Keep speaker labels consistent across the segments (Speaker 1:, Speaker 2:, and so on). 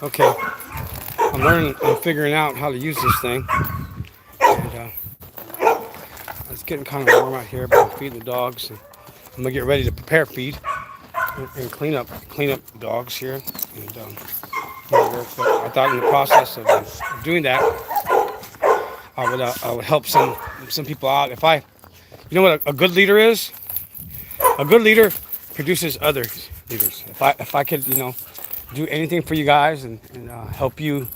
Speaker 1: Okay, I'm learning and figuring out how to use this thing. And it's getting kind of warm out here, but I'm feeding the dogs. And I'm gonna get ready to prepare feed and clean up dogs here. And I thought in the process of doing that, I would help some people out. If I, you know what a good leader is? A good leader produces other leaders. If I could, do anything for you guys and help you,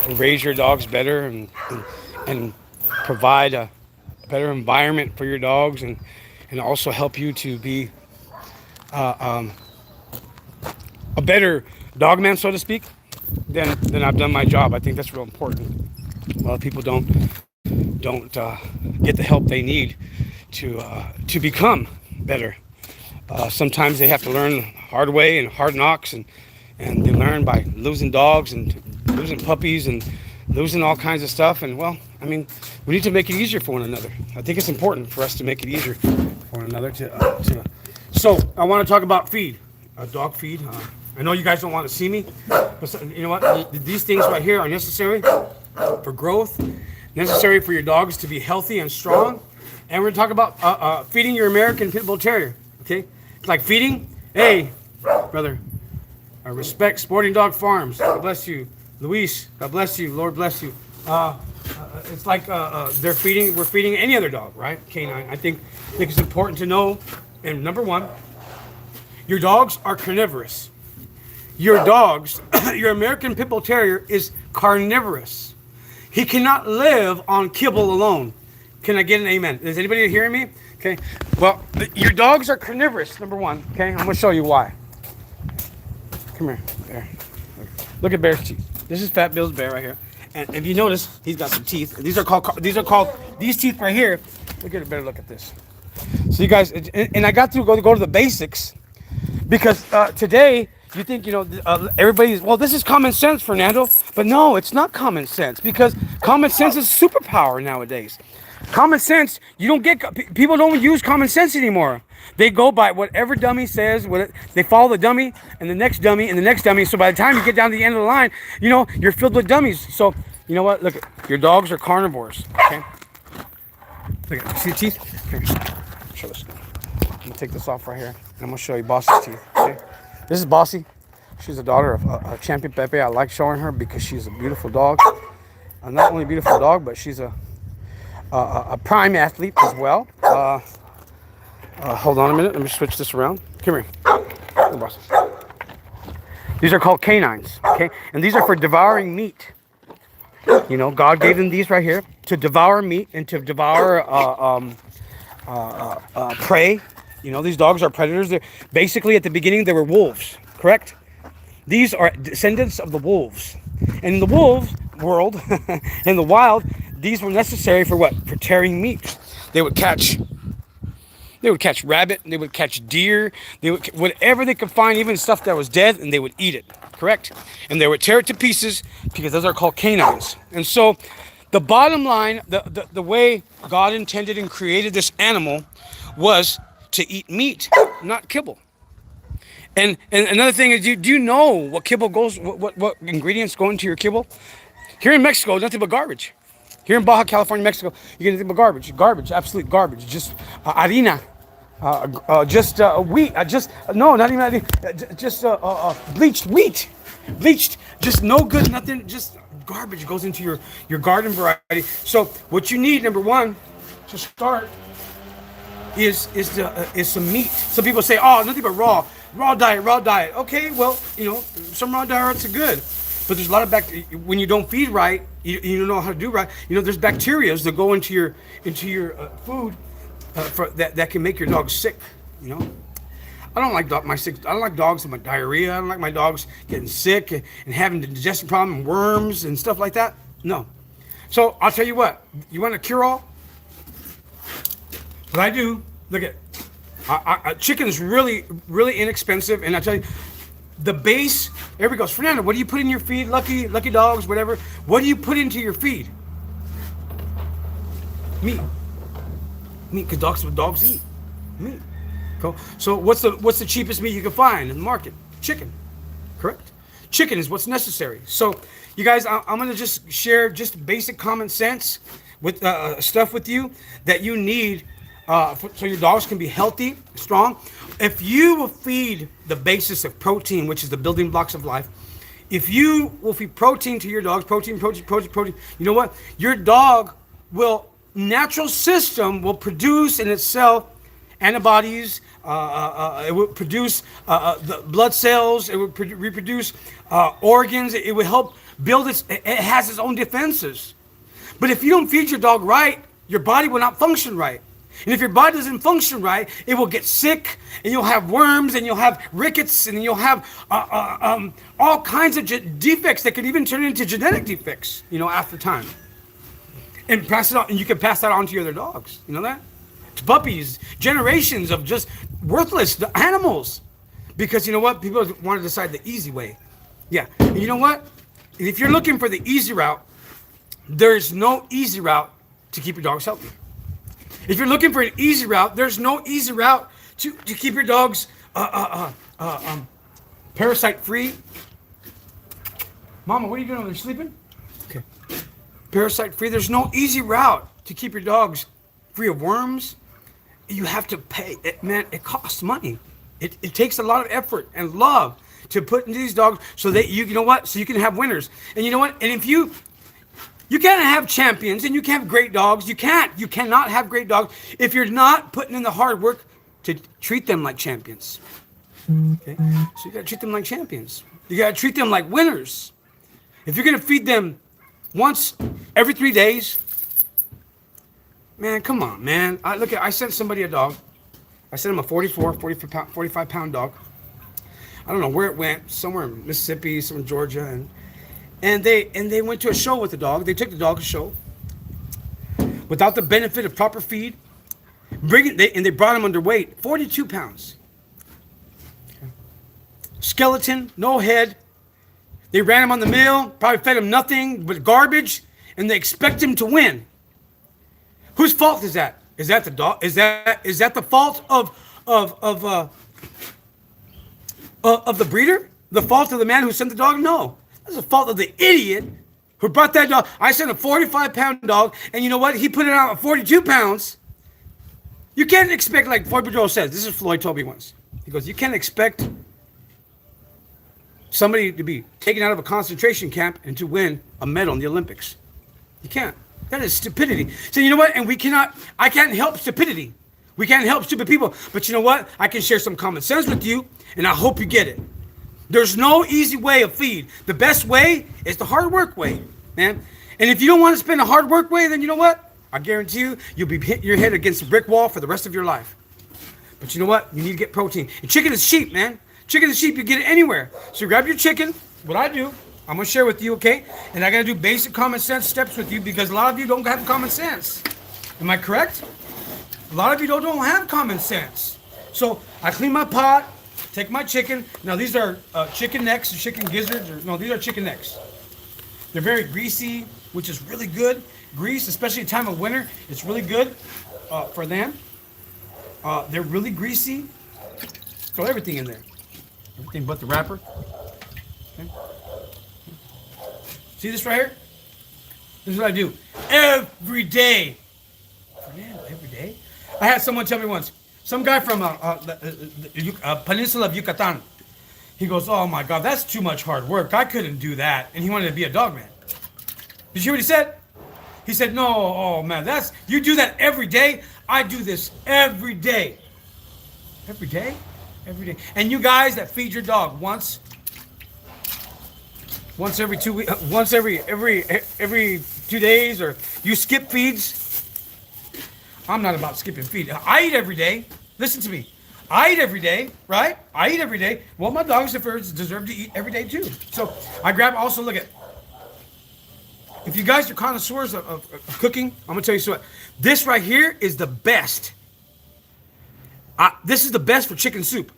Speaker 1: raise your dogs better and provide a better environment for your dogs and also help you to be uh, um, a better dog man, so to speak, then I've done my job. I think that's real important. A lot of people don't get the help they need to become better. Sometimes they have to learn the hard way and hard knocks, and they learn by losing dogs and losing puppies and losing all kinds of stuff. And well, I mean, we need to make it easier for one another. I think it's important for us to make it easier for one another to. So I want to talk about feed, dog feed. I know you guys don't want to see me, but you know what? These things right here are necessary for growth, necessary for your dogs to be healthy and strong. And we're going to talk about feeding your American Pit Bull Terrier. Okay, like feeding. Hey, brother, respect Sporting Dog Farms. God bless you, Luis. God bless you. Lord bless you. It's like they're feeding. We're feeding any other dog, right? Canine. I think it's important to know. And number one, your dogs are carnivorous. Your dogs, your American Pit Bull Terrier is carnivorous. He cannot live on kibble alone. Can I get an amen? Is anybody hearing me? Okay. Well, your dogs are carnivorous, number one. Okay. I'm going to show you why. Come here. There. Look at Bear's teeth. This is Fat Bill's bear right here. And if you notice, he's got some teeth. These teeth right here. Look at a better look at this. So you guys, and I got to go to the basics because today you think, everybody's, well, this is common sense, Fernando. But no, it's not common sense because common sense is superpower nowadays. Common sense, people don't use common sense anymore. They go by whatever dummy says, they follow the dummy and the next dummy and the next dummy. So by the time you get down to the end of the line, you're filled with dummies. So, you know what? Look, your dogs are carnivores, okay? Look at, see the teeth? Here, show this. I'm gonna take this off right here. And I'm gonna show you Bossy's teeth, okay? This is Bossy. She's a daughter of Champion Pepe. I like showing her because she's a beautiful dog. Not only a beautiful dog, but she's a prime athlete as well. Hold on a minute. Let me switch this around. Come here. Come Bossy. These are called canines, okay? And these are for devouring meat. God gave them these right here to devour meat and to devour prey. These dogs are predators. They're basically at the beginning they were wolves, correct? These are descendants of the wolves. And in the wolves world, in the wild, these were necessary for what? For tearing meat. They would catch rabbit, they would catch deer, they would whatever they could find, even stuff that was dead, and they would eat it, correct? And they would tear it to pieces because those are called canines. And so the bottom line, the way God intended and created this animal was to eat meat, not kibble. And another thing is, do you know what kibble goes, what ingredients go into your kibble? Here in Mexico, nothing but garbage. Here in Baja California, Mexico, you get nothing but garbage, absolute garbage. Just harina, just wheat, not even harina, just bleached wheat, just no good, nothing, just garbage goes into your garden variety. So what you need, number one, to start is some meat. Some people say, oh, nothing but raw diet. Okay, well, some raw diets are good, but there's a lot of when you don't feed right, you don't know how to do right. There's bacteria that go into your food that can make your dog sick. I don't like dogs with diarrhea. I don't like my dogs getting sick and having the digestion problem and worms and stuff like that. No. So I'll tell you what. You want a cure-all? What I do, look at, chicken is really, really inexpensive, and I tell you, the base. Everybody goes, Fernando, what do you put in your feed? Lucky dogs, whatever. What do you put into your feed? Meat, because dogs eat meat. Cool. So what's the cheapest meat you can find in the market? Chicken, correct? chicken is what's necessary. So, you guys, I'm going to just share just basic common sense with stuff with you that you need so your dogs can be healthy, strong. If you will feed the basis of protein, which is the building blocks of life, if you will feed protein to your dogs, protein, you know what? Your dog natural system will produce in itself antibodies. It will produce the blood cells. It will reproduce organs. It will help build it has its own defenses. But if you don't feed your dog right, your body will not function right. And if your body doesn't function right, it will get sick, and you'll have worms, and you'll have rickets, and you'll have all kinds of defects that can even turn into genetic defects, after time. And pass it on, and you can pass that on to your other dogs. You know that? To puppies, generations of just worthless animals. Because you know what? People want to decide the easy way. Yeah. And you know what? If you're looking for the easy route, there's no easy route to keep your dogs healthy. If you're looking for an easy route, there's no easy route to keep your dogs parasite free. Mama, what are you doing over there? Sleeping? Okay. Parasite free. There's no easy route to keep your dogs free of worms. You have to pay. It costs money. It takes a lot of effort and love to put into these dogs so that you know what? So you can have winners. And you know what? And if you can't have champions and you can't have great dogs. You cannot have great dogs if you're not putting in the hard work to treat them like champions. Okay? So you got to treat them like champions. You got to treat them like winners. If you're going to feed them once every 3 days, man, come on, man. I sent somebody a dog. I sent him a 45 pound dog. I don't know where it went, somewhere in Mississippi, somewhere in Georgia, and they went to a show with the dog. They took the dog to a show without the benefit of proper feed. They brought him underweight, 42 pounds. Skeleton, no head. They ran him on the mill, probably fed him nothing but garbage, and they expect him to win. Whose fault is that? Is that the dog? Is that the fault of the breeder? The fault of the man who sent the dog? No. That's the fault of the idiot who brought that dog. I sent a 45 pound dog, and you know what? He put it out at 42 pounds. You can't expect, like Floyd Boudreau says, this is Floyd told me once. He goes, you can't expect somebody to be taken out of a concentration camp and to win a medal in the Olympics. You can't. That is stupidity. So you know what? And I can't help stupidity. We can't help stupid people. But you know what? I can share some common sense with you, and I hope you get it. There's no easy way of feed. The best way is the hard work way, man. And if you don't want to spend a hard work way, then you know what? I guarantee you'll be hitting your head against a brick wall for the rest of your life. But you know what? You need to get protein. And chicken is cheap, man. Chicken is cheap. You get it anywhere. So grab your chicken. What I do, I'm going to share with you, okay? And I got to do basic common sense steps with you because a lot of you don't have common sense. Am I correct? A lot of you don't have common sense. So I clean my pot. Take my chicken. Now these are chicken necks or chicken gizzards. No, these are chicken necks. They're very greasy, which is really good. Grease, especially at time of winter, it's really good for them. They're really greasy. Throw everything in there. Everything but the wrapper. Okay. See this right here? This is what I do every day. Fernando, every day? I had someone tell me once, some guy from the peninsula of Yucatan. He goes, oh my God, that's too much hard work. I couldn't do that. And he wanted to be a dog man. Did you hear what he said? He said, no, oh man, you do that every day. I do this every day. Every day? Every day. And you guys that feed your dog once every 2 weeks, once every 2 days, or you skip feeds. I'm not about skipping feed. I eat every day. Listen to me. I eat every day, right? I eat every day. Well, my dogs deserve to eat every day too. So I grab, also look at, if you guys are connoisseurs of cooking, I'm going to tell you what. This right here is the best. This is the best for chicken soup.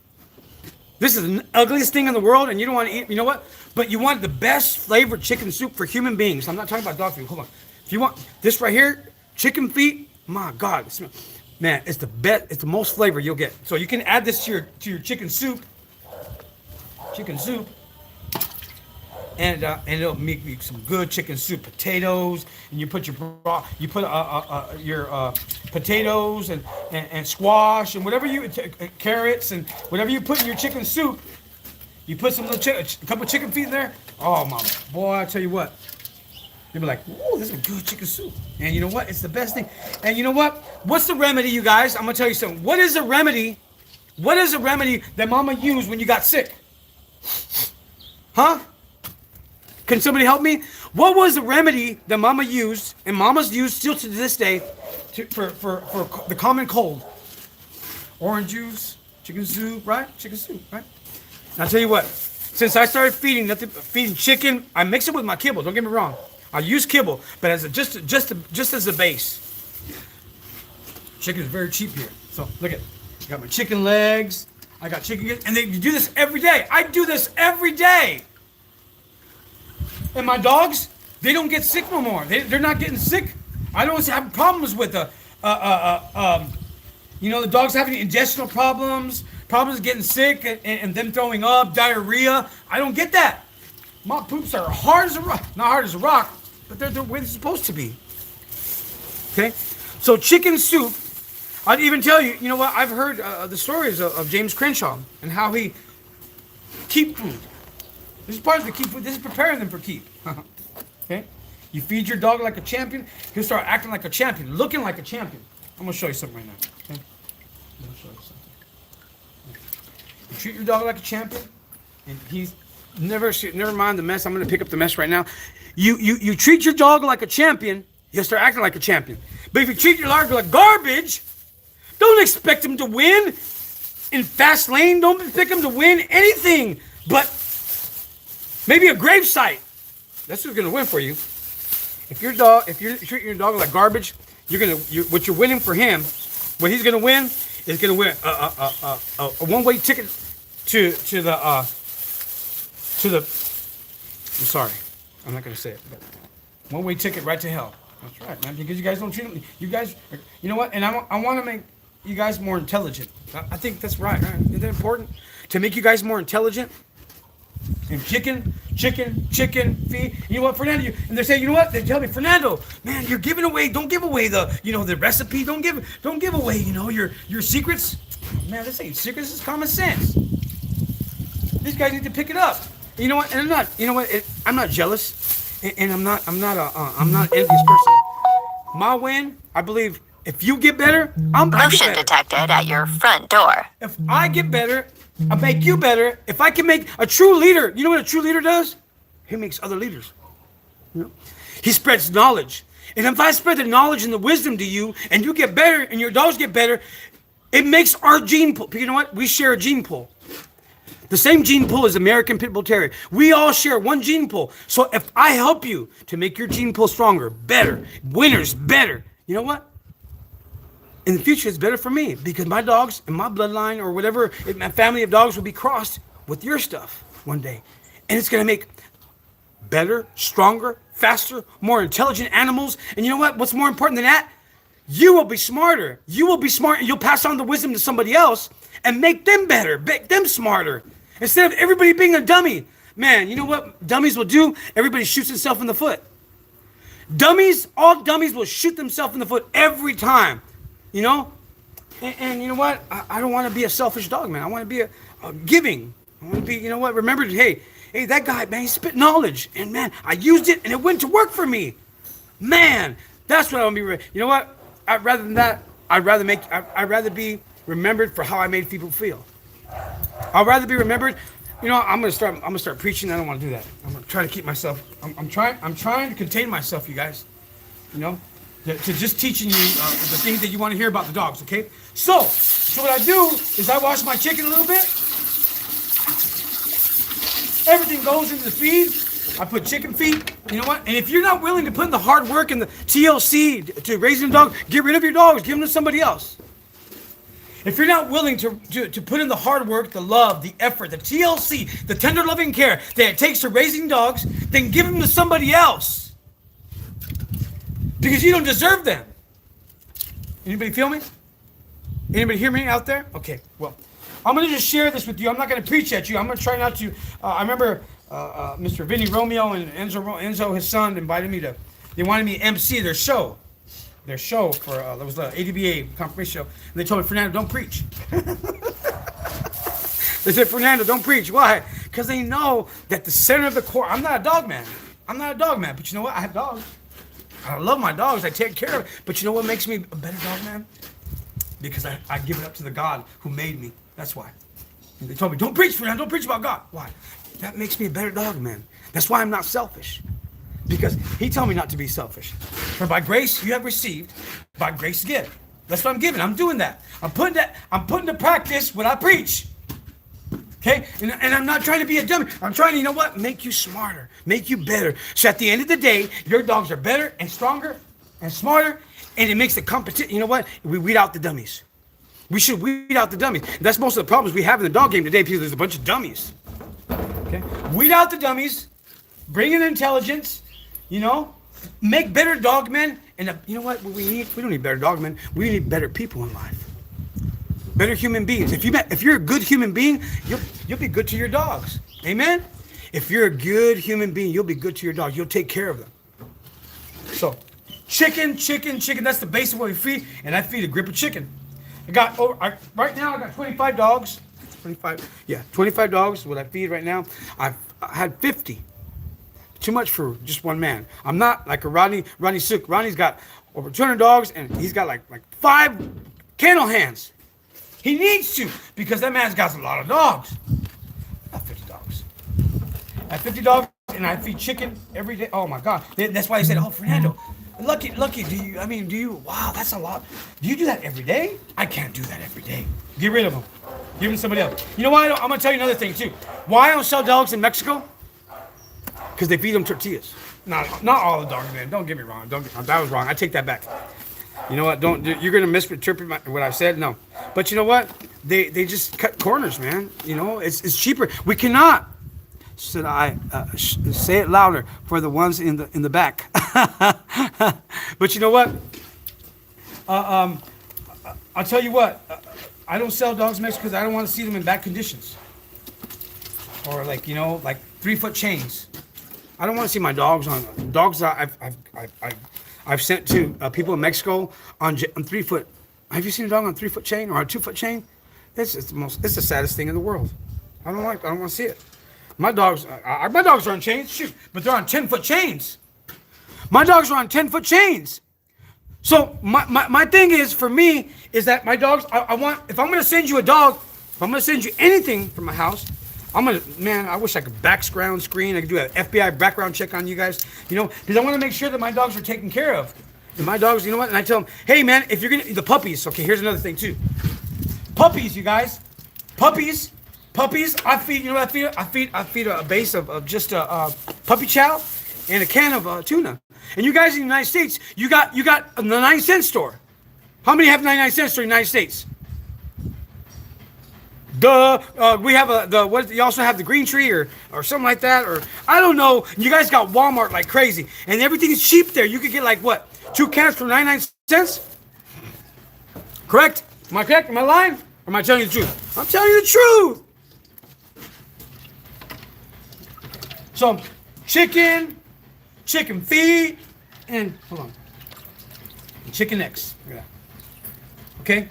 Speaker 1: This is the ugliest thing in the world, and you don't want to eat, you know what? But you want the best flavored chicken soup for human beings. I'm not talking about dog food. Hold on. If you want this right here, chicken feet, my God, man, it's the best. It's the most flavor you'll get. So you can add this to your chicken soup. Chicken soup. and it'll make you some good chicken soup, potatoes, and you put your potatoes and squash and whatever carrots and whatever you put in your chicken soup. You put some little a couple chicken feet in there. Oh my boy, I tell you what, you'll be like, "Ooh, this is a good chicken soup." And you know what? It's the best thing. And you know what? What's the remedy, you guys? I'm gonna tell you something. What is the remedy? What is the remedy that Mama used when you got sick? Huh? Can somebody help me? What was the remedy that Mama used, and Mamas use still to this day, for the common cold? Orange juice, chicken soup, right? Chicken soup, right? And I'll tell you what. Since I started feeding chicken, I mix it with my kibble. Don't get me wrong. I use kibble, but as just as a base. Chicken is very cheap here. So look at, I got my chicken legs. I got chicken, and you do this every day. I do this every day. And my dogs, they don't get sick no more. They're not getting sick. I don't have problems with the dogs having intestinal problems getting sick, and them throwing up, diarrhea. I don't get that. My poops are hard as a rock. Not hard as a rock, but they're the way they're supposed to be. Okay? So chicken soup, I'd even tell you, you know what? I've heard the stories of James Crenshaw and how he keep food. This is part of the keep food. This is preparing them for keep. Okay? You feed your dog like a champion, he'll start acting like a champion, looking like a champion. I'm going to show you something right now. Okay? I'm going to show you something. You treat your dog like a champion, and he's never mind the mess. I'm going to pick up the mess right now. You treat your dog like a champion, he'll start acting like a champion. But if you treat your dog like garbage, don't expect him to win in fast lane. Don't expect him to win anything but maybe a gravesite. That's who's going to win for you. If you're treating your dog like garbage, what you're winning for him, what he's going to win is going to win a one-way ticket to the. I'm sorry, I'm not going to say it, but one-way ticket right to hell. That's right, man. Because you guys don't treat them. You guys, you know what? And I want to make you guys more intelligent. I think that's right. Isn't that important to make you guys more intelligent? And chicken feed. You know what, Fernando? And they say, you know what? They tell me, Fernando, man, you're giving away. Don't give away the recipe. Don't give away, your secrets. Man, this ain't secrets. This is common sense. These guys need to pick it up. You know what? And I'm not. You know what? I'm not jealous, and I'm not an envious person. My win, I believe. If you get better, I get better.
Speaker 2: Detected at your front door.
Speaker 1: If I get better, I make you better. If I can make a true leader, you know what a true leader does? He makes other leaders. He spreads knowledge. And if I spread the knowledge and the wisdom to you, and you get better, and your dogs get better, it makes our gene pool. You know what? We share a gene pool. The same gene pool as American Pit Bull Terrier. We all share one gene pool. So if I help you to make your gene pool stronger, better, winners better, you know what? In the future, it's better for me because my dogs and my bloodline or whatever, my family of dogs will be crossed with your stuff one day. And it's going to make better, stronger, faster, more intelligent animals. And you know what? What's more important than that? You will be smarter. You will be smart and you'll pass on the wisdom to somebody else and make them better, make them smarter. Instead of everybody being a dummy. Man, you know what dummies will do? Everybody shoots himself in the foot. All dummies will shoot themselves in the foot every time. You know, and you know what? I don't want to be a selfish dog, man. I want to be a giving. I want to be, you know what? Remember, hey, that guy, man, he spit knowledge, and man, I used it, and it went to work for me. Man, that's what I want to be. You know what? Rather than that, I'd rather be remembered for how I made people feel. I'd rather be remembered. You know, I'm gonna start preaching. I don't want to do that. I'm gonna try to keep myself. I'm trying to contain myself, you guys. You know. To just teaching you the things that you want to hear about the dogs, okay? So what I do is I wash my chicken a little bit. Everything goes into the feed. I put chicken feed. You know what? And if you're not willing to put in the hard work and the TLC to raising a dog, get rid of your dogs. Give them to somebody else. If you're not willing to put in the hard work, the love, the effort, the TLC, the tender loving care that it takes to raising dogs, then give them to somebody else. Because you don't deserve them. Anybody feel me? Anybody hear me out there? Okay, well, I'm going to just share this with you. I'm not going to preach at you. I'm going to try not to. I remember Mr. Vinny Romeo and Enzo, his son, invited me to. They wanted me to MC their show. Their show for there was the ADBA confirmation show, and they told me, Fernando, don't preach. They said, Fernando, don't preach. Why? Because they know that the center of the core. I'm not a dog man. I'm not a dog man, but you know what? I have dogs. I love my dogs. I take care of it. But you know what makes me a better dog man? Because I give it up to the God who made me. That's why. And they told me, don't preach, Fernando. Don't preach about God. Why? That makes me a better dog man. That's why I'm not selfish. Because he told me not to be selfish. For by grace you have received, by grace give. That's what I'm giving. I'm doing that. I'm putting to practice what I preach. Okay? And I'm not trying to be a dummy. I'm trying to, you know what? Make you smarter. Make you better. So at the end of the day, your dogs are better and stronger and smarter. And it makes the competition. You know what? We weed out the dummies. We should weed out the dummies. That's most of the problems we have in the dog game today because there's a bunch of dummies. Okay? Weed out the dummies. Bring in intelligence. You know? Make better dog men. And you know what we need? We don't need better dog men. We need better people in life. Better human beings. If you're a good human being, you'll be good to your dogs. Amen? If you're a good human being, you'll be good to your dogs. You'll take care of them. So, chicken. That's the base of what we feed. And I feed a grip of chicken. Right now I got 25 dogs. 25 dogs is what I feed right now. I had 50. Too much for just one man. I'm not like a Ronnie Sook. Ronnie's got over 200 dogs and he's got like 5 kennel hands. He needs to because that man's got a lot of dogs. I have 50 dogs. I have 50 dogs and I feed chicken every day. Oh my God. That's why they said, oh, Fernando, lucky, do you, wow, that's a lot. Do you do that every day? I can't do that every day. Get rid of them. Give them to somebody else. You know why? I'm going to tell you another thing too. Why I don't sell dogs in Mexico? Because they feed them tortillas. Not all the dogs, man. Don't get me wrong. That was wrong. I take that back. You know what? You're gonna misinterpret what I said. No, but you know what? They just cut corners, man. You know, it's cheaper. We cannot. Should I say it louder for the ones in the back? But you know what? I'll tell you what. I don't sell dogs in Mexico because I don't want to see them in bad conditions. Or like 3-foot chains. I don't want to see my dogs on dogs. I've sent to people in Mexico on 3-foot. Have you seen a dog on 3-foot chain or a 2-foot chain? It's the saddest thing in the world. I don't want to see it. My dogs are on chains, shoot, but they're on 10-foot chains. My dogs are on 10-foot chains. So my thing is for me is that my dogs. If I'm gonna send you a dog, if I'm gonna send you anything from my house. I wish I could background screen. I could do an FBI background check on you guys, because I want to make sure that my dogs are taken care of. And my dogs, you know what? And I tell them, hey man, if you're the puppies, okay, here's another thing too. Puppies, you guys. Puppies, I feed, you know what I feed? I feed a base of just a puppy chow and a can of tuna. And you guys in the United States, you got a 99-cent store. How many have 99-cent store in the United States? We have you also have the Green Tree or something like that, or I don't know. You guys got Walmart like crazy, and everything is cheap there. You could get like what, 2 cans for 99 cents? Correct? Am I correct? Am I lying? Or am I telling you the truth? I'm telling you the truth. So, chicken feet, and hold on, chicken necks. Look at that. Okay,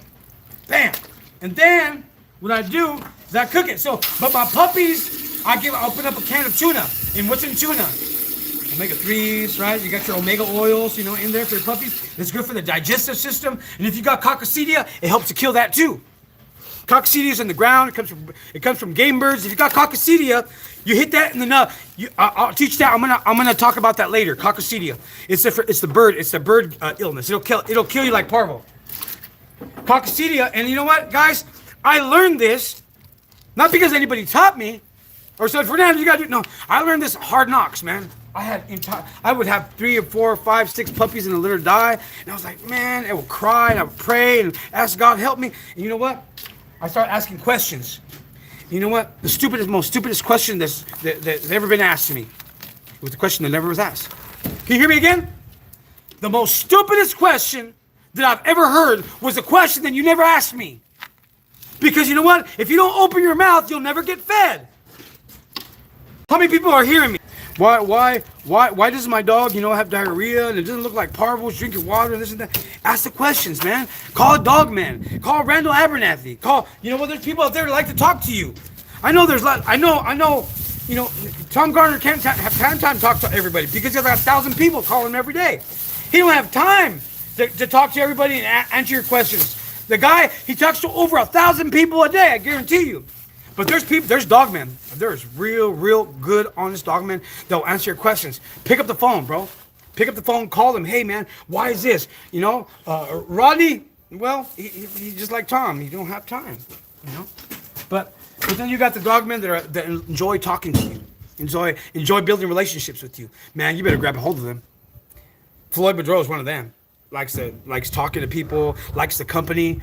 Speaker 1: bam, and then. What I do is I cook it. So, but my puppies, I open up a can of tuna. And what's in tuna? Omega-3s, right? You got your omega oils, in there for your puppies. It's good for the digestive system. And if you got coccidia, it helps to kill that too. Coccidia is in the ground. It comes from game birds. If you got coccidia, you hit that in the nut. I'll teach that. I'm gonna talk about that later. Coccidia. It's the bird illness. It'll kill you like parvo. Coccidia, and you know what, guys? I learned this, not because anybody taught me, or said, Fernando, you gotta do it. No, I learned this hard knocks, man. I would have 3 or 4 or 5, 6 puppies in the litter die, and I was like, man, I would cry, and I would pray, and ask God, help me. And you know what? I started asking questions. You know what? The most stupidest question that's ever been asked to me. It was the question that never was asked. Can you hear me again? The most stupidest question that I've ever heard was a question that you never asked me. Because you know what? If you don't open your mouth, you'll never get fed. How many people are hearing me? Why does my dog, have diarrhea and it doesn't look like parvos, drinking water and this and that? Ask the questions, man. Call a dog man. Call Randall Abernathy. There's people out there that like to talk to you. I know Tom Garner can't have time to talk to everybody because he's got 1,000 people calling him every day. He don't have time to talk to everybody and answer your questions. The guy, he talks to over 1,000 people a day, I guarantee you. But there's dogmen. There's real good, honest dogmen that will answer your questions. Pick up the phone, bro. Pick up the phone, call them. Hey, man, why is this? Rodney, well, he just like Tom. He don't have time, But then you got the dogmen that enjoy talking to you, enjoy building relationships with you. Man, you better grab a hold of them. Floyd Boudreau is one of them. Likes talking to people, likes the company.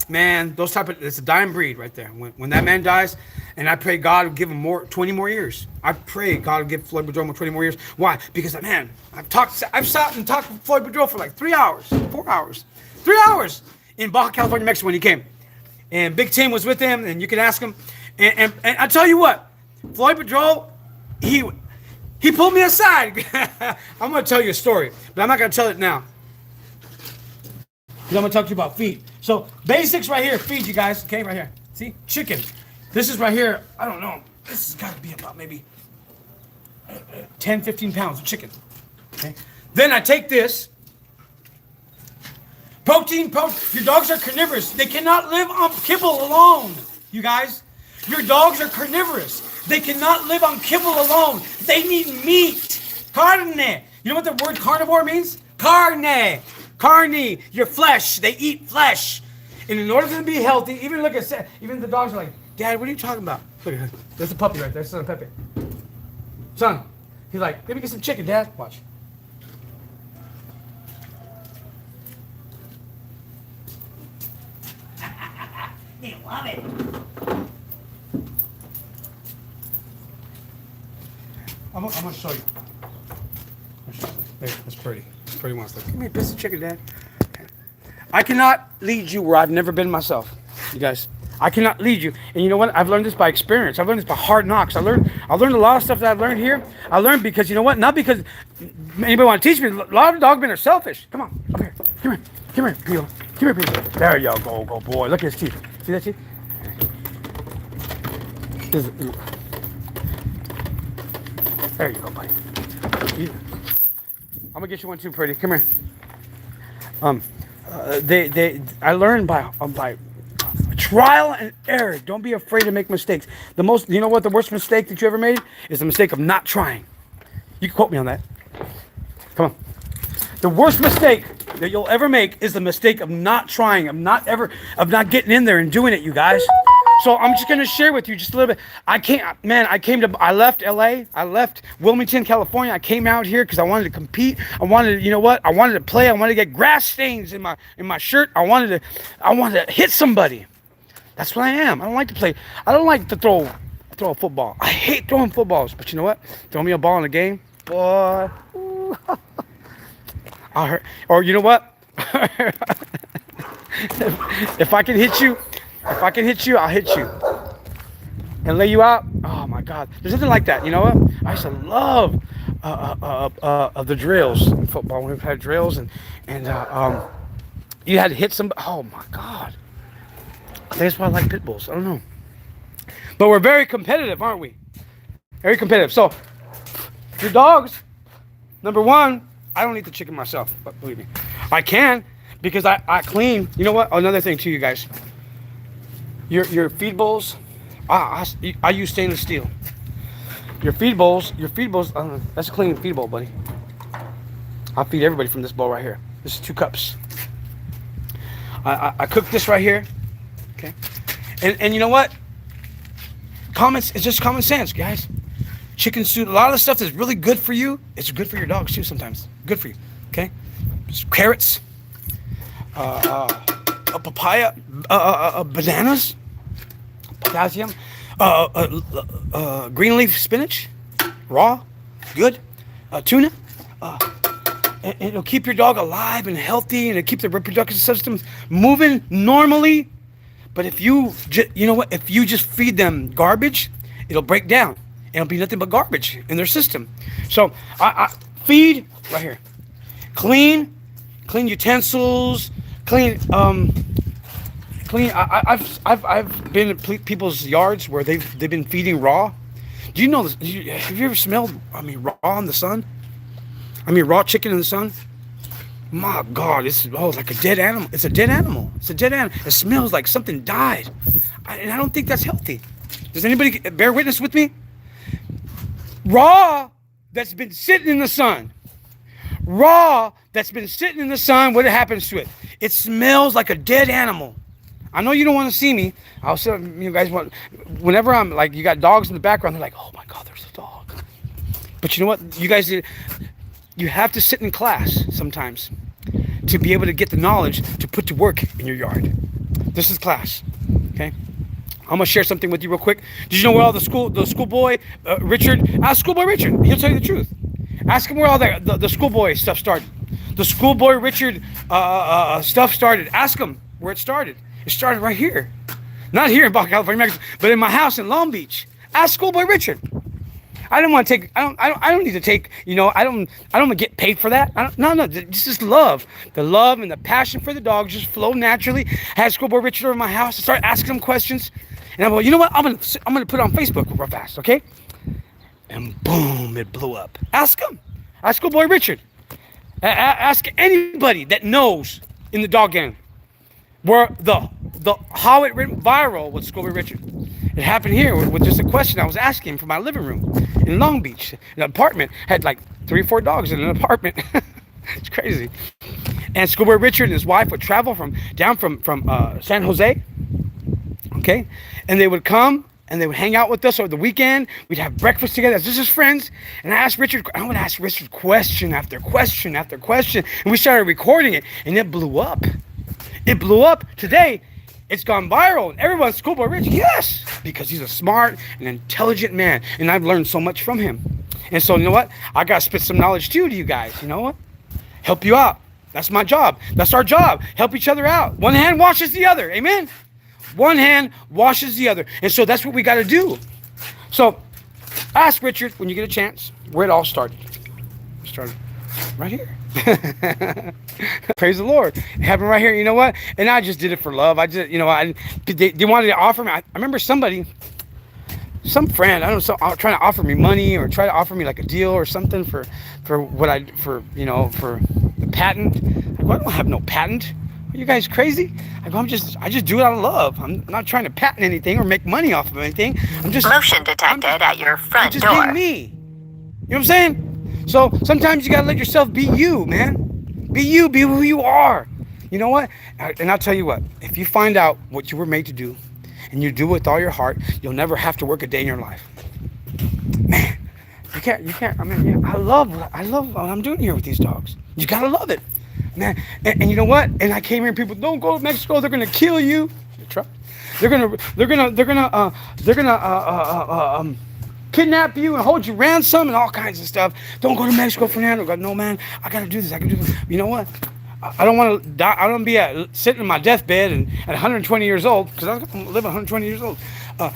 Speaker 1: Man, it's a dying breed right there. When that man dies, and I pray God will give him 20 more years. I pray God will give Floyd Boudreau 20 more years. Why? Because, man, I've sat and talked with Floyd Boudreau for like 3 hours, 4 hours, 3 hours in Baja California, Mexico when he came. And Big Tim was with him, and you can ask him. And I tell you what, Floyd Boudreau, he pulled me aside. I'm going to tell you a story, but I'm not going to tell it now. I'm going to talk to you about feed. So basics right here, feed you guys, okay, right here. See, chicken. This is right here, I don't know. This has got to be about maybe 10, 15 pounds of chicken. Okay. Then I take this. Protein. Your dogs are carnivorous. They cannot live on kibble alone, you guys. Your dogs are carnivorous. They cannot live on kibble alone. They need meat. Carne. You know what the word carnivore means? Carne, your flesh. They eat flesh. And in order to be healthy, even the dogs are like, Dad, what are you talking about? Look at that. There's a puppy right there. Son Pepe. Son. He's like, let me get some chicken, Dad. Watch.
Speaker 2: They love it.
Speaker 1: I'm gonna show you. There, that's pretty. It's pretty wants to. Give me a piece of chicken, Dad. Okay. I cannot lead you where I've never been myself, you guys. I cannot lead you. And you know what? I've learned this by experience. I've learned this by hard knocks. I learned a lot of stuff that I've learned here. I learned because you know what? Not because anybody want to teach me. A lot of dogmen are selfish. Come on, up here. Come here, Peel. Come here, Peel. There you go, boy. Look at his teeth. See that teeth? There you go, buddy. I'm gonna get you one too, pretty. Come here. I learned by trial and error. Don't be afraid to make mistakes. You know what the worst mistake that you ever made is the mistake of not trying. You can quote me on that. Come on. The worst mistake that you'll ever make is the mistake of not trying, of not getting in there and doing it, you guys. So I'm just gonna share with you just a little bit. I left LA, I left Wilmington, California. I came out here because I wanted to compete. I wanted to play. I wanted to get grass stains in my shirt. I wanted to hit somebody. That's what I am. I don't like to play. I don't like to throw a football. I hate throwing footballs. But you know what? Throw me a ball in a game, boy. I'll hurt. Or you know what? If I can hit you, I'll hit you. And lay you out. Oh my God. There's nothing like that. You know what? I used to love the drills in football. When we had drills and you had to hit somebody. Oh my God. I think that's why I like pit bulls. I don't know. But we're very competitive, aren't we? Very competitive. So your dogs, number one, I don't eat the chicken myself, but believe me, I can because I clean. You know what? Another thing too, you guys. Your feed bowls, I use stainless steel. Your feed bowls. That's a clean feed bowl, buddy. I'll feed everybody from this bowl right here. This is 2 cups. I cook this right here. Okay, and you know what? It's just common sense, guys. Chicken soup, a lot of the stuff that's really good for you, it's good for your dogs too sometimes. Good for you, okay? Just carrots, a papaya, bananas, potassium, green leaf spinach, raw, good, tuna. And it'll keep your dog alive and healthy, and it'll keep the reproductive system moving normally. But if you just feed them garbage, it'll break down. it'll be nothing but garbage in their system. So I feed right here, clean utensils, clean. I've been in people's yards where they've been feeding raw. Do you know this? Have you ever smelled? Raw in the sun. Raw chicken in the sun. My God, it's like a dead animal. It's a dead animal. It smells like something died, and I don't think that's healthy. Does anybody bear witness with me? Raw that's been sitting in the sun. Raw that's been sitting in the sun. What happens to it? It smells like a dead animal. I know you don't want to see me. I'll say, you guys want. Whenever I'm like, you got dogs in the background. They're like, oh my God, there's a dog. But you know what? You guys, you have to sit in class sometimes to be able to get the knowledge to put to work in your yard. This is class, okay? I'm gonna share something with you real quick. Did you know where all the schoolboy Richard? Ask schoolboy Richard. He'll tell you the truth. Ask him where all the schoolboy stuff started. The schoolboy Richard stuff started. Ask him where it started. It started right here, not here in Baja California, but in my house in Long Beach. Ask schoolboy Richard. I don't want to take. I don't need to take. I don't get paid for that. No. This is love. The love and the passion for the dog just flow naturally. I had schoolboy Richard over my house. I started asking him questions, and I'm like, you know what? I'm gonna put it on Facebook real fast, okay? And boom, it blew up. Ask him. Ask schoolboy Richard. Ask anybody that knows in the dog game where how it went viral with schoolboy Richard. It happened here with just a question I was asking from my living room in Long Beach. An apartment had like 3 or 4 dogs in an apartment. It's crazy. And schoolboy Richard and his wife would travel down from San Jose. Okay, and they would come and they would hang out with us over the weekend. We'd have breakfast together as just as friends. And I would ask Richard question after question after question, and we started recording it, and it blew up. It blew up. Today, it's gone viral, and everyone's schoolboy Richard. Yes, because he's a smart and intelligent man, and I've learned so much from him. And so, you know what? I got to spit some knowledge too to you guys. You know what? Help you out. That's my job. That's our job. Help each other out. One hand washes the other. Amen? One hand washes the other. And so that's what we got to do. So ask Richard when you get a chance where it all started. It started right here. Praise the Lord. It happened right here. You know what? And I just did it for love. They wanted to offer me. I remember some friend, I don't know, trying to offer me money or try to offer me like a deal or something for the patent. I go, I don't have no patent. Are you guys crazy? I go, I just do it out of love. I'm not trying to patent anything or make money off of anything.
Speaker 3: Motion detected at your front door.
Speaker 1: I'm just being me. You know what I'm saying? So sometimes you gotta let yourself be you, man. Be you, be who you are. You know what? And I'll tell you what, if you find out what you were made to do and you do it with all your heart, you'll never have to work a day in your life. Man, you can't. I love what I'm doing here with these dogs. You gotta love it. Man, and you know what? And I came here and people, don't go to Mexico, they're gonna kill you. They're gonna kidnap you and hold you ransom and all kinds of stuff. Don't go to Mexico, Fernando. I go, no man, I gotta do this. I can do this. You know what? I don't want to die. I don't want to be sitting in my deathbed and at 120 years old, because I'm gonna live 120 years old. I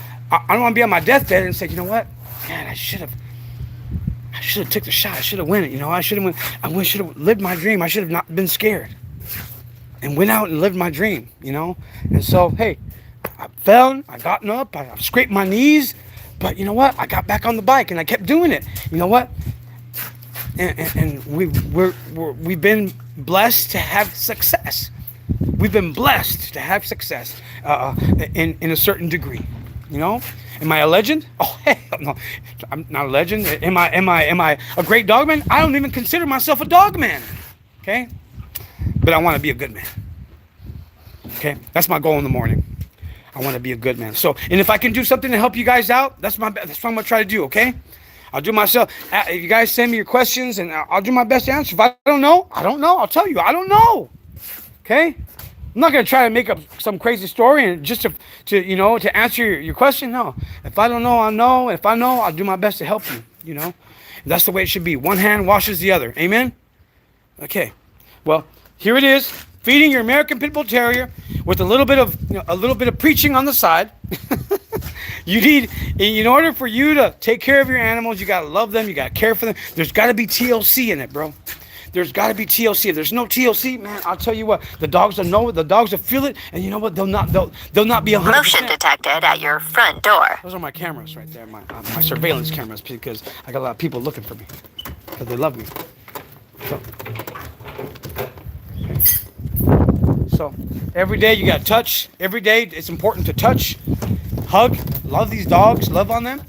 Speaker 1: don't want to be on my deathbed and say, you know what? Man, I should have took the shot. I should have went it. You know, I should have lived my dream. I should have not been scared and went out and lived my dream, you know? And so, hey, I fell, I gotten up, I scraped my knees, but you know what? I got back on the bike and I kept doing it. You know what? And we've been blessed to have success. We've been blessed to have success in a certain degree, you know? Am I a legend? Oh, hell no. I'm not a legend. Am I a great dog man? I don't even consider myself a dog man. Okay? But I want to be a good man. Okay? That's my goal in the morning. I want to be a good man. So, and if I can do something to help you guys out, that's what I'm going to try to do, okay? I'll do myself. If you guys send me your questions, and I'll do my best to answer. If I don't know, I don't know. I'll tell you, I don't know. Okay? I'm not going to try to make up some crazy story and just to answer your question. No. If I don't know, I'll know. If I know, I'll do my best to help you, you know. That's the way it should be. One hand washes the other. Amen? Okay. Well, here it is. Feeding your American Pit Bull Terrier with a little bit of preaching on the side. You need, in order for you to take care of your animals, you gotta love them, you gotta care for them. There's gotta be TLC in it, bro. There's gotta be TLC. If there's no TLC, man, I'll tell you what, the dogs will know it, the dogs will feel it, and you know what? They'll not be 100%.
Speaker 3: Motion detected at your front door.
Speaker 1: Those are my cameras right there, my surveillance cameras, because I got a lot of people looking for me because they love me. So every day you got to touch. Every day it's important to touch, hug, love these dogs, love on them.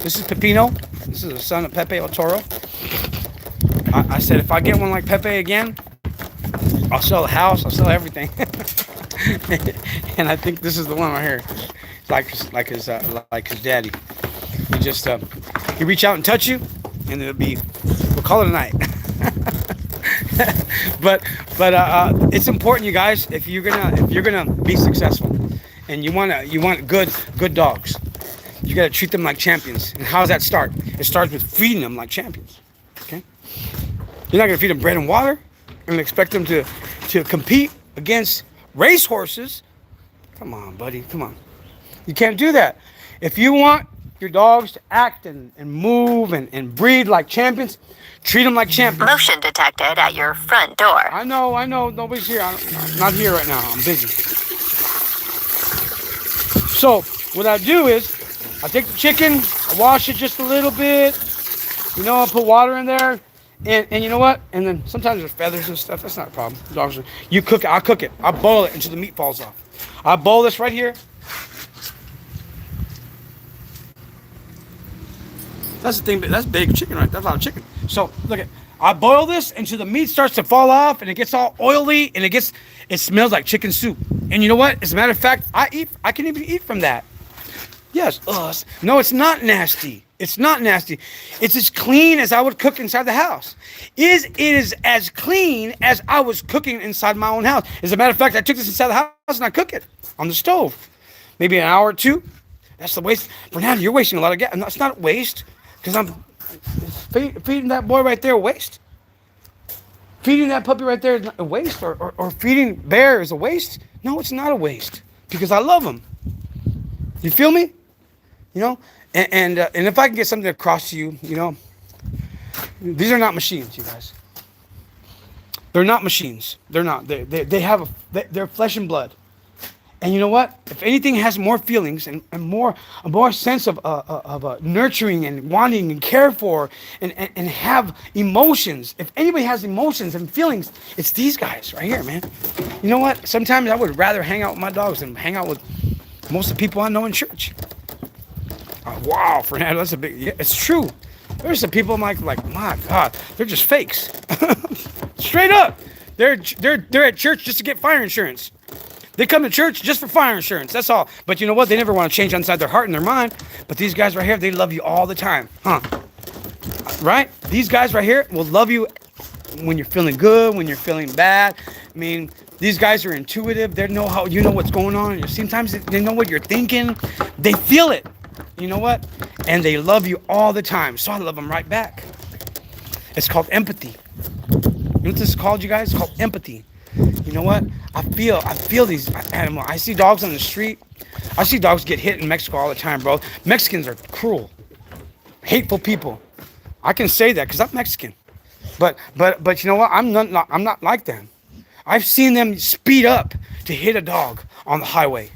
Speaker 1: This is Pepino. This is the son of Pepe El Toro. I said if I get one like Pepe again, I'll sell the house, I'll sell everything. And I think this is the one right here. Like his daddy. He just he reach out and touch you, and it'll be, we'll call it a night. but it's important, you guys, if you're gonna be successful and you want good dogs, you gotta treat them like champions. And how does that start? It starts with feeding them like champions. Okay? You're not gonna feed them bread and water and expect them to compete against racehorses. Come on, buddy, come on. You can't do that. If you want your dogs to act and move and breed like champions, treat them like champions.
Speaker 3: Motion detected at your front door.
Speaker 1: I know. Nobody's here. I'm not here right now. I'm busy. So what I do is I take the chicken, I wash it just a little bit. I put water in there. And you know what? And then sometimes there's feathers and stuff. That's not a problem. Dogs, you cook it. I'll cook it. I'll boil it until the meat falls off. I'll boil this right here. That's the thing. That's big chicken, right? That's a lot of chicken. So look at. I boil this until the meat starts to fall off and it gets all oily and it smells like chicken soup. And you know what? As a matter of fact, I can even eat from that. Yes. No, it's not nasty. It's not nasty. It's as clean as I would cook inside the house. It is as clean as I was cooking inside my own house. As a matter of fact, I took this inside the house and I cook it on the stove. Maybe an hour or two. That's the waste. Fernando, you're wasting a lot of gas. No, it's not waste. Because I'm feeding that boy right there waste. Feeding that puppy right there is a waste. Or feeding Bear is a waste. No, it's not a waste. Because I love him. You feel me? And if I can get something across to you, these are not machines, you guys. They're not machines. They're not. They're flesh and blood. And you know what? If anything has more feelings and a more sense of nurturing and wanting and care for and have emotions, if anybody has emotions and feelings, it's these guys right here, man. You know what? Sometimes I would rather hang out with my dogs than hang out with most of the people I know in church. Wow, Fernando, that's a big. Yeah, it's true. There's some people I'm like, my God, they're just fakes. Straight up, they're at church just to get fire insurance. They come to church just for fire insurance. That's all. But you know what? They never want to change inside their heart and their mind. But these guys right here, they love you all the time, huh? Right? These guys right here will love you when you're feeling good, when you're feeling bad. I mean, these guys are intuitive. They know how you know what's going on. Sometimes they know what you're thinking. They feel it. You know what? And they love you all the time. So I love them right back. It's called empathy. You know what this is called, you guys? It's called empathy. You know what? I feel these animals. I see dogs on the street. I see dogs get hit in Mexico all the time, bro. Mexicans are cruel, hateful people. I can say that because I'm Mexican. But you know what? I'm not like them. I've seen them speed up to hit a dog on the highway.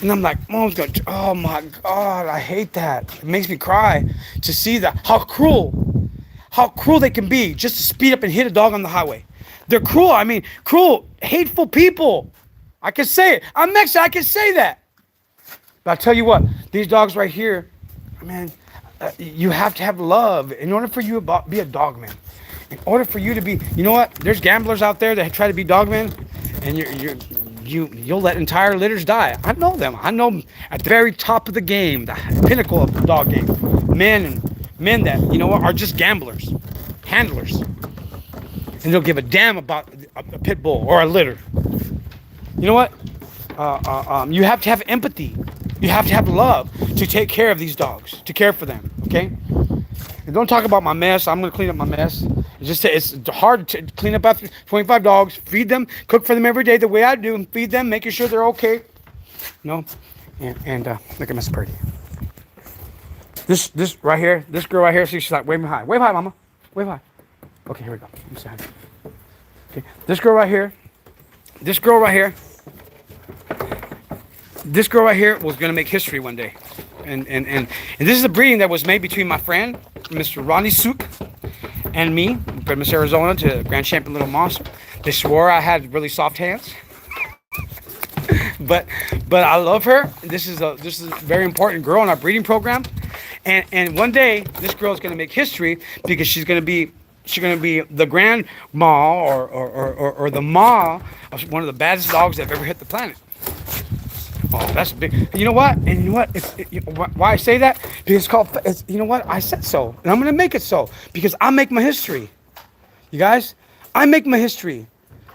Speaker 1: And I'm like, oh my God, I hate that. It makes me cry to see that. How cruel they can be just to speed up and hit a dog on the highway. They're cruel. I mean, cruel, hateful people. I can say it. I'm Mexican. I can say that. But I'll tell you what, these dogs right here, man, you have to have love in order for you to be a dog man. In order for you to be, you know what? There's gamblers out there that try to be dog men, and you'll let entire litters die. I know them. I know them at the very top of the game, the pinnacle of the dog game. Men that, you know what, are just gamblers, handlers. And they'll give a damn about a pit bull or a litter. You know what? You have to have empathy. You have to have love to take care of these dogs, to care for them, okay? And don't talk about my mess. I'm going to clean up my mess. It's hard to clean up after 25 dogs, feed them, cook for them every day the way I do, and feed them, making sure they're okay. You know, And look at Miss Purdy. This right here, this girl right here, she's like, wave me high. Wave high, mama. Wave high. Okay, here we go. Let me say hi. Okay, this girl right here, this girl right here, this girl right here was gonna make history one day. And this is a breeding that was made between my friend, Mr. Ronnie Sook, and me, from Miss Arizona to Grand Champion Little Monster. They swore I had really soft hands. but I love her. This is a very important girl in our breeding program. And one day this girl is gonna make history because she's gonna be the grandma or the ma of one of the baddest dogs that have ever hit the planet. Oh, that's big. You know what? And you know what? Why I say that? Because you know what? I said so. And I'm going to make it so. Because I make my history. You guys? I make my history.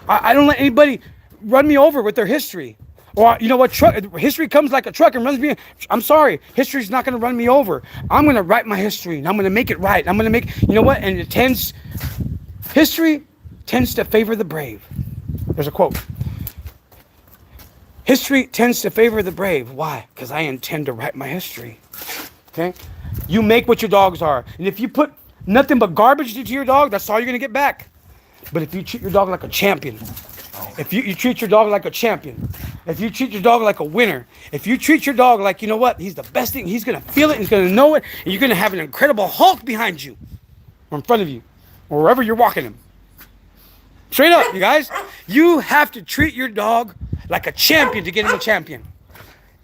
Speaker 1: I don't let anybody run me over with their history. Or, you know what? History comes like a truck and runs me. I'm sorry. History's not going to run me over. I'm going to write my history. And I'm going to make it right. I'm going to make, you know what? And history tends to favor the brave. There's a quote. History tends to favor the brave. Why? Because I intend to write my history. Okay? You make what your dogs are. And if you put nothing but garbage into your dog, that's all you're going to get back. But if you treat your dog like a champion, if you treat your dog like a champion, if you treat your dog like a winner, if you treat your dog like, you know what, he's the best thing, he's going to feel it, he's going to know it, and you're going to have an incredible Hulk behind you, or in front of you, or wherever you're walking him. Straight up, you guys. You have to treat your dog like a champion to get him a champion.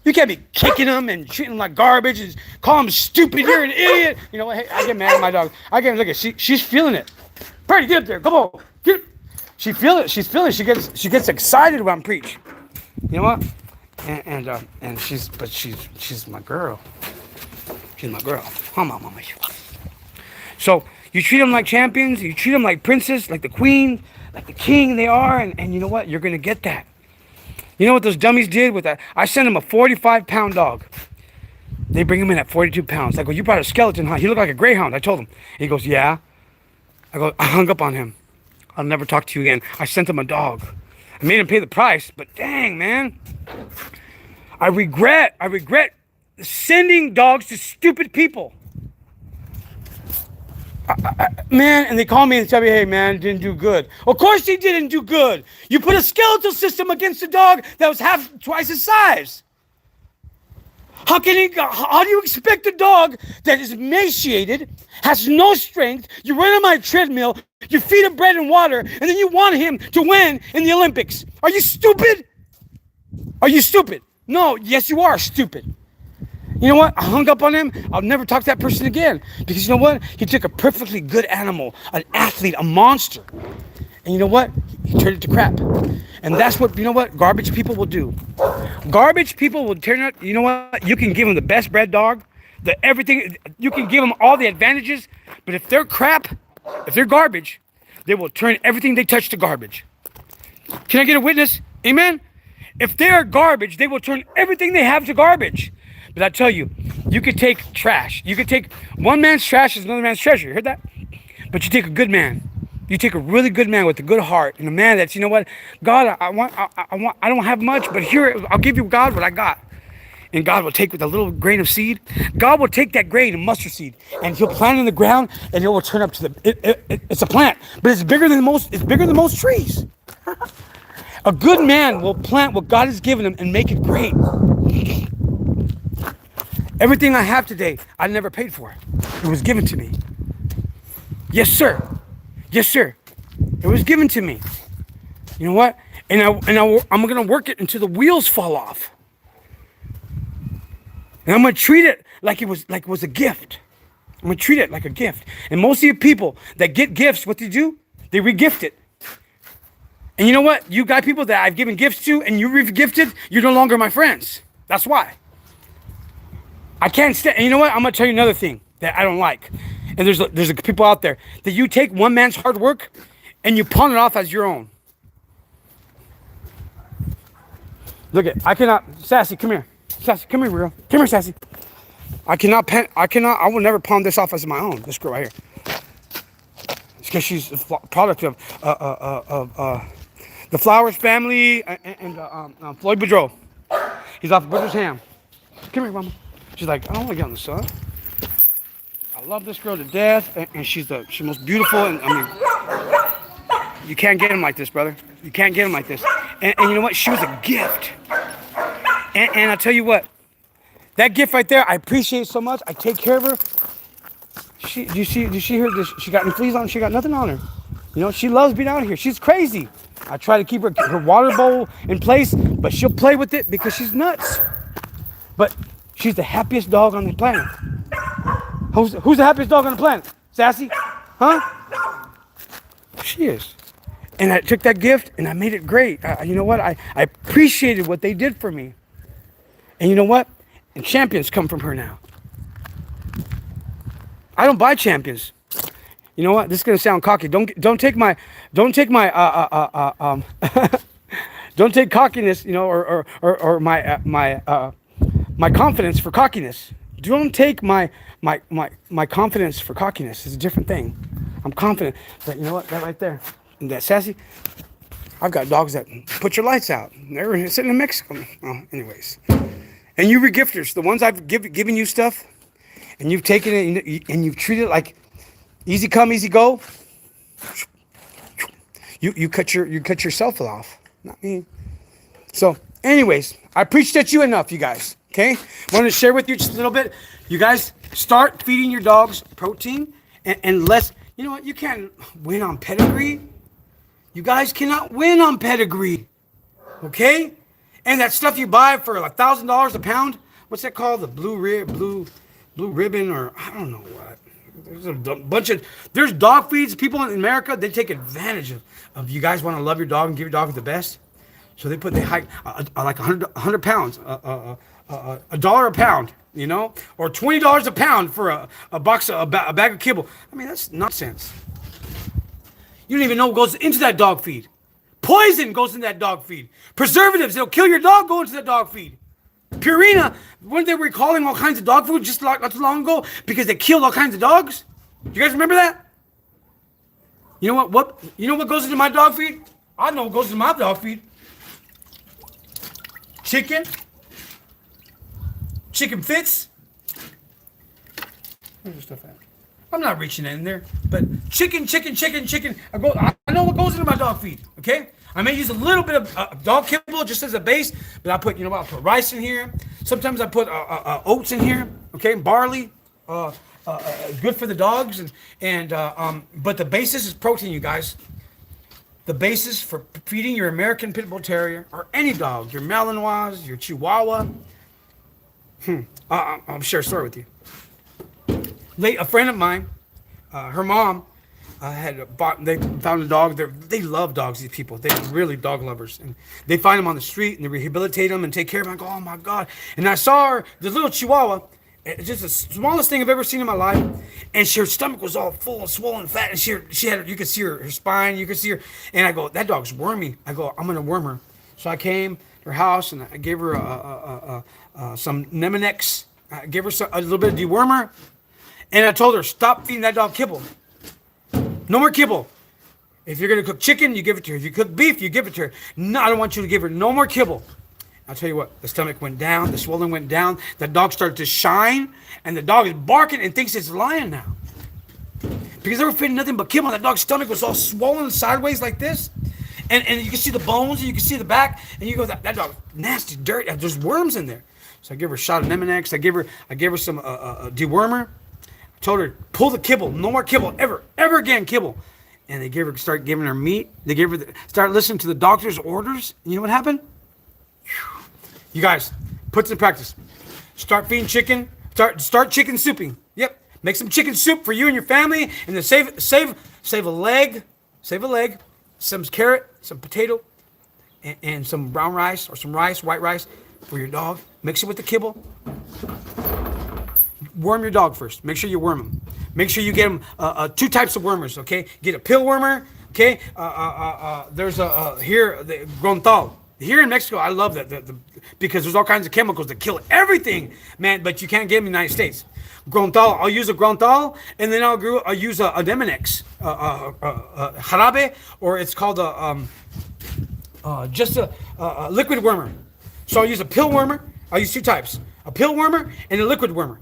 Speaker 1: You can't be kicking him and treating him like garbage and call him stupid. You're an idiot. You know what? Hey, I get mad at my dog. Look at she's feeling it. Purdy, get up there. Come on. Get. She feel it. She's feeling it. She gets excited when I preach. You know what? And she's my girl. She's my girl. Come on, mama. So you treat them like champions. You treat them like princess, like the queen, like the king they are. And you know what? You're gonna get that. You know what those dummies did with that? I sent him a 45-pound dog. They bring him in at 42 pounds. I go, you brought a skeleton, huh? He looked like a greyhound. I told him. He goes, yeah. I hung up on him. I'll never talk to you again. I sent him a dog. I made him pay the price, but dang, man. I regret sending dogs to stupid people. Man, and they call me and tell me, hey, man, didn't do good. Of course he didn't do good. You put a skeletal system against a dog that was twice his size. How do you expect a dog that is emaciated, has no strength, you run on my treadmill, you feed him bread and water, and then you want him to win in the Olympics? Are you stupid? Are you stupid? No, yes, you are stupid. You know what? I hung up on him. I'll never talk to that person again. Because you know what? He took a perfectly good animal, an athlete, a monster. And you know what? He turned it to crap. And that's what, you know what? Garbage people will do. Garbage people will turn it, you know what? You can give them the best bred dog, everything. You can give them all the advantages. But if they're crap, if they're garbage, they will turn everything they touch to garbage. Can I get a witness? Amen? If they are garbage, they will turn everything they have to garbage. But I tell you, you could take trash. You could take one man's trash is another man's treasure. You heard that? But you take a good man. You take a really good man with a good heart and a man that's, you know what, God, I don't have much, but here I'll give you, God, what I got. And God will take with a little grain of seed. God will take that grain of mustard seed and He'll plant it in the ground and it will turn up to it's a plant, but it's bigger than most trees. A good man will plant what God has given him and make it great. Everything I have today, I never paid for it. It was given to me. Yes, sir. Yes, sir. It was given to me. You know what? And I'm going to work it until the wheels fall off. And I'm going to treat it like it was a gift. I'm going to treat it like a gift. And most of you people that get gifts, what do? They re-gift it. And you know what? You got people that I've given gifts to and you re-gifted, you're no longer my friends. That's why. I can't stand, and you know what? I'm going to tell you another thing that I don't like. And there's people out there that you take one man's hard work and you pawn it off as your own. Look at, Sassy, come here. Sassy, come here, girl. Come here, Sassy. I will never pawn this off as my own, this girl right here. It's because she's a product of the Flowers family and Floyd Boudreaux. He's off of Butcher's Ham. come here, mama. She's like, I don't want to get on the sun. I love this girl to death, and she's the most beautiful, and I mean, you can't get him like this, brother. You can't get him like this. And you know what? She was a gift. And I tell you what, that gift right there, I appreciate so much. I take care of her. Do you see her? She got any fleas on? She got nothing on her. You know, she loves being out here. She's crazy. I try to keep her water bowl in place, but she'll play with it because she's nuts. But she's the happiest dog on the planet. Who's the happiest dog on the planet? Sassy? Huh? She is. And I took that gift and I made it great. You know what? I appreciated what they did for me. And you know what? And champions come from her now. I don't buy champions. You know what? This is gonna sound cocky. Don't take don't take cockiness, you know, or my confidence for cockiness. Don't take my confidence for cockiness. It's a different thing. I'm confident. But you know what? That right there, and that Sassy. I've got dogs that put your lights out. They're sitting in Mexico. Oh, anyways. And you regifters, the ones I've given you stuff, and you've taken it and you've treated it like easy come, easy go. You cut yourself off, not me. So, anyways, I appreciate you enough, you guys. Okay, wanted to share with you just a little bit. You guys start feeding your dogs protein, and less. You know what? You can't win on pedigree. You guys cannot win on pedigree. Okay, and that stuff you buy for like $1,000 a pound. What's that called? The blue ribbon, or I don't know what. There's a bunch of dog feeds. People in America, they take advantage of you guys want to love your dog and give your dog the best. So they hike like 100 pounds, $1 a pound, you know, or $20 a pound for a bag of kibble. I mean, that's nonsense. You don't even know what goes into that dog feed. Poison goes in that dog feed. Preservatives, they'll kill your dog, go into that dog feed. Purina, weren't they recalling all kinds of dog food just not too long ago because they killed all kinds of dogs? Do you guys remember that? You know what? You know what goes into my dog feed? I know what goes into my dog feed. Chicken fits. Where's the stuff at? I'm not reaching in there, but chicken. I know what goes into my dog feed. Okay, I may use a little bit of dog kibble just as a base, but I put, you know what? I put rice in here. Sometimes I put oats in here. Okay, barley. Good for the dogs, but the basis is protein, you guys. The basis for feeding your American Pit Bull Terrier or any dog, your Malinois, your Chihuahua. I'll share a story with you. A friend of mine, her mom they found a dog. They love dogs, these people. They're really dog lovers. And they find them on the street and they rehabilitate them and take care of them. I go, oh my God. And I saw her, the little Chihuahua, it's just the smallest thing I've ever seen in my life. And her stomach was all full and swollen and fat. And she had, you could see her spine, you could see her. And I go, that dog's wormy. I go, I'm going to worm her. So I came to her house and I gave her some Nemonex. I gave her a little bit of dewormer. And I told her, stop feeding that dog kibble. No more kibble. If you're going to cook chicken, you give it to her. If you cook beef, you give it to her. No, I don't want you to give her no more kibble. I'll tell you what, the stomach went down, the swelling went down, the dog started to shine, and the dog is barking and thinks it's lying now. Because they were feeding nothing but kibble, and that dog's stomach was all swollen sideways like this. And you can see the bones, and you can see the back, and you go, that dog, nasty, dirty, there's worms in there. So I gave her a shot of Nemonex, I gave her some dewormer. I told her, pull the kibble, no more kibble, ever again kibble. And they start giving her meat. They start listening to the doctor's orders. And you know what happened? You guys, put this in practice. Start feeding chicken. Start chicken souping. Yep. Make some chicken soup for you and your family, and then save a leg, some carrot, some potato, and some brown rice or some rice, white rice for your dog. Mix it with the kibble. Worm your dog first. Make sure you worm him. Make sure you get him two types of wormers. Okay, get a pill wormer. Okay, there's the Gronthal. Here in Mexico, I love that because there's all kinds of chemicals that kill everything, man. But you can't get them in the United States. Gronthal, I'll use a Gronthal, and then I'll use a Demonex, jarabe, or it's called just a liquid wormer. So I'll use a pill wormer. I'll use two types. a pill wormer and a liquid wormer.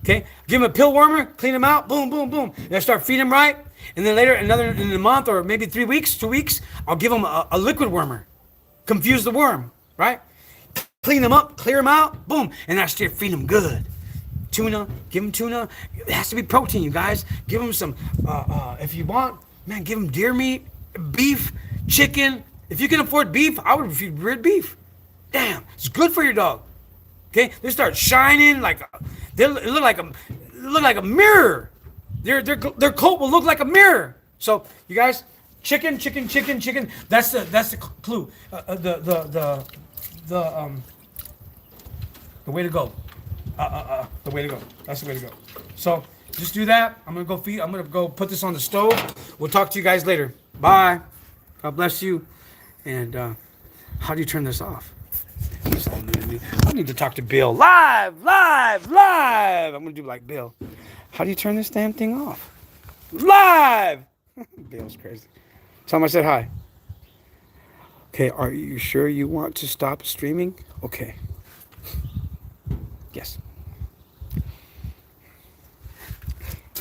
Speaker 1: Okay, give them a pill wormer, clean them out, boom, boom, boom. Then I start feeding them right, and then later, in a month or maybe 3 weeks, 2 weeks, I'll give them a liquid wormer. Confuse the worm, right? Clean them up, clear them out, boom, and I start feeding them good. Tuna, give them tuna. It has to be protein, you guys. Give them some, if you want, man, give them deer meat, beef, chicken. If you can afford beef, I would feed red beef. Damn, it's good for your dog. Okay, they start shining they look like a mirror. Their coat will look like a mirror. So you guys, chicken. That's the clue. The way to go. The way to go. That's the way to go. So just do that. I'm gonna go feed. I'm gonna go put this on the stove. We'll talk to you guys later. Bye. God bless you. And how do you turn this off? I need to talk to Bill. Live. I'm gonna do like Bill. How do you turn this damn thing off? Live. Bill's crazy. Tell him I said hi. Okay, are you sure you want to stop streaming? Okay. Yes.